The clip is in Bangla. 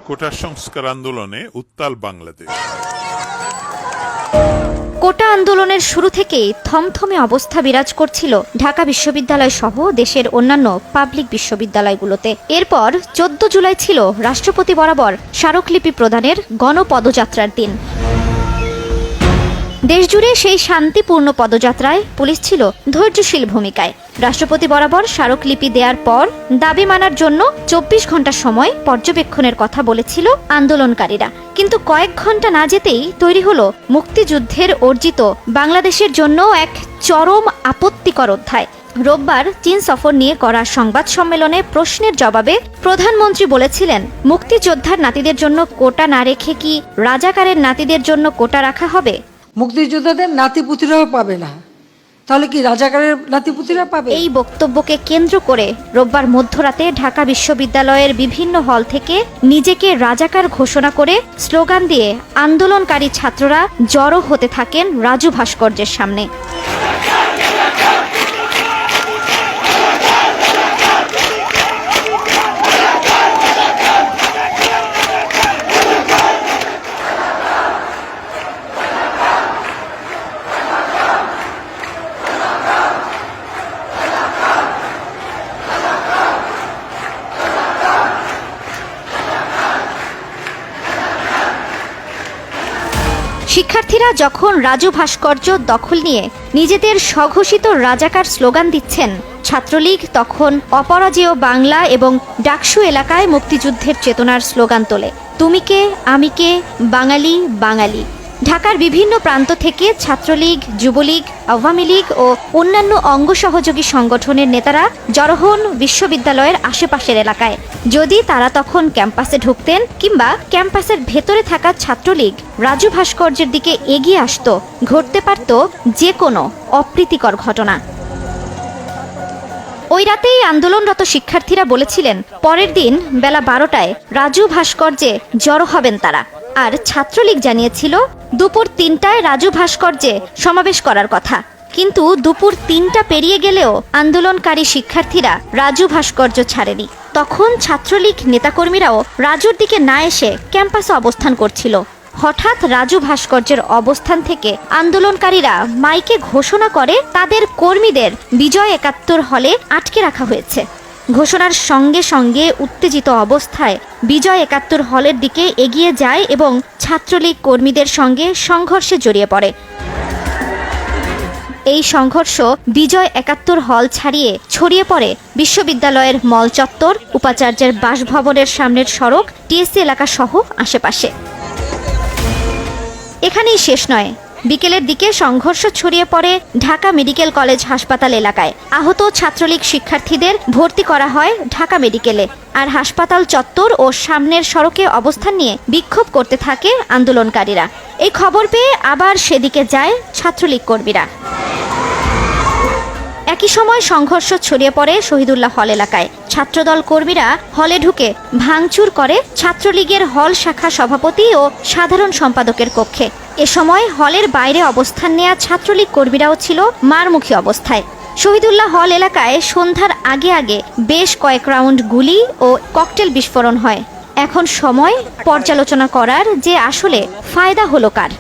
কোটা সংস্কার আন্দোলনে উত্তাল বাংলাদেশ। কোটা আন্দোলনের শুরু থেকেই থমথমে অবস্থা বিরাজ করছিল ঢাকা বিশ্ববিদ্যালয় সহ দেশের অন্যান্য পাবলিক বিশ্ববিদ্যালয়গুলোতে। এরপর 14 জুলাই ছিল রাষ্ট্রপতি বরাবর স্মারকলিপি প্রদানের গণপদযাত্রার দিন। দেশজুড়ে সেই শান্তিপূর্ণ পদযাত্রায় পুলিশ ছিল ধৈর্যশীল ভূমিকায়। রাষ্ট্রপতি বরাবর স্মারকলিপি দেওয়ার পর দাবি মানার জন্য 24 ঘন্টা সময় পর্যবেক্ষণের কথা বলেছিল আন্দোলনকারীরা। কিন্তু কয়েক ঘন্টা না যেতেই তৈরি হলো মুক্তিযুদ্ধের অর্জিত বাংলাদেশের জন্য এক চরম আপত্তিকর অধ্যায়। রোববার চীন সফর নিয়ে করা সংবাদ সম্মেলনে প্রশ্নের জবাবে প্রধানমন্ত্রী বলেছিলেন, মুক্তিযোদ্ধার নাতিদের জন্য কোটা না রেখে কি রাজাকারের নাতিদের জন্য কোটা রাখা হবে? মুক্তিযোদ্ধাদের নাতিপুতিরাও পাবে না, তাহলে কি রাজাকারের নাতিপুতিরা পাবে? এই বক্তব্যকে কেন্দ্র করে রোববার মধ্যরাতে ঢাকা বিশ্ববিদ্যালয়ের বিভিন্ন হল থেকে নিজেকে রাজাকার ঘোষণা করে স্লোগান দিয়ে আন্দোলনকারী ছাত্ররা জড়ো হতে থাকেন রাজু ভাস্কর্যের সামনে। শিক্ষার্থীরা যখন রাজু ভাস্কর্য দখল নিয়ে নিজেদের স্বঘোষিত রাজাকার স্লোগান দিচ্ছেন, ছাত্রলীগ তখন অপরাজেয় বাংলা এবং ডাকসু এলাকায় মুক্তিযুদ্ধের চেতনার স্লোগান তোলে। তুমি কে, আমি কে, বাঙালি বাঙালি। ঢাকার বিভিন্ন প্রান্ত থেকে ছাত্রলীগ, যুবলীগ, আওয়ামী লীগ ও অন্যান্য অঙ্গ সহযোগী সংগঠনের নেতারা জড়ো হন বিশ্ববিদ্যালয়ের আশেপাশের এলাকায়। যদি তারা তখন ক্যাম্পাসে ঢুকতেন কিংবা ক্যাম্পাসের ভেতরে থাকা ছাত্রলীগ রাজু ভাস্কর্যের দিকে এগিয়ে আসত, ঘটতে পারত যে কোনো অপ্রীতিকর ঘটনা। ওই রাতেই আন্দোলনরত শিক্ষার্থীরা বলেছিলেন, পরের দিন বেলা 12টায় রাজু ভাস্কর্যে জড়ো হবেন তারা। আর ছাত্রলীগ জানিয়েছিল দুপুর 3টায় রাজু ভাস্কর্যে সমাবেশ করার কথা। কিন্তু দুপুর 3টা পেরিয়ে গেলেও আন্দোলনকারী শিক্ষার্থীরা রাজু ভাস্কর্য ছাড়েনি। তখন ছাত্রলীগ নেতাকর্মীরাও রাজুর দিকে না এসে ক্যাম্পাসে অবস্থান করছিল। হঠাৎ রাজু ভাস্কর্যের অবস্থান থেকে আন্দোলনকারীরা মাইকে ঘোষণা করে তাদের কর্মীদের বিজয় 71 হলে আটকে রাখা হয়েছে। ঘোষণার সঙ্গে সঙ্গে উত্তেজিত অবস্থায় বিজয় 71 হলের দিকে এগিয়ে যায় এবং ছাত্রলীগ কর্মীদের সঙ্গে সংঘর্ষে জড়িয়ে পড়ে। এই সংঘর্ষ বিজয় 71 হল ছাড়িয়ে ছড়িয়ে পড়ে বিশ্ববিদ্যালয়ের মল চত্বর, উপাচার্যের বাসভবনের সামনের সড়ক, টিএসসি এলাকা সহ আশেপাশে। এখানেই শেষ নয়, বিকেলের দিকে সংঘর্ষ ছড়িয়ে পড়ে ঢাকা মেডিকেল কলেজ হাসপাতাল এলাকায়। আহত ছাত্রলীগ শিক্ষার্থীদের ভর্তি করা হয় ঢাকা মেডিকেলে। আর হাসপাতাল চত্বর ও সামনের সড়কে অবস্থান নিয়ে বিক্ষোভ করতে থাকে আন্দোলনকারীরা। এই খবর পেয়ে আবার সেদিকে যায় ছাত্রলীগ কর্মীরা। একই সময় সংঘর্ষ ছড়িয়ে পড়ে শহীদুল্লাহ হল এলাকায়। ছাত্রদল কর্মীরা হলে ঢুকে ভাঙচুর করে ছাত্রলীগের হল শাখা সভাপতি ও সাধারণ সম্পাদকের কক্ষে। এ সময় হলের বাইরে অবস্থান নেয়া ছাত্রলীগ কর্মীরাও ছিল মারমুখী অবস্থায়। শহীদুল্লাহ হল এলাকায় সন্ধ্যার আগে আগে বেশ কয়েক রাউন্ড গুলি ও ককটেল বিস্ফোরণ হয়। এখন সময় পর্যালোচনা করার যে আসলে ফায়দা হলো কার।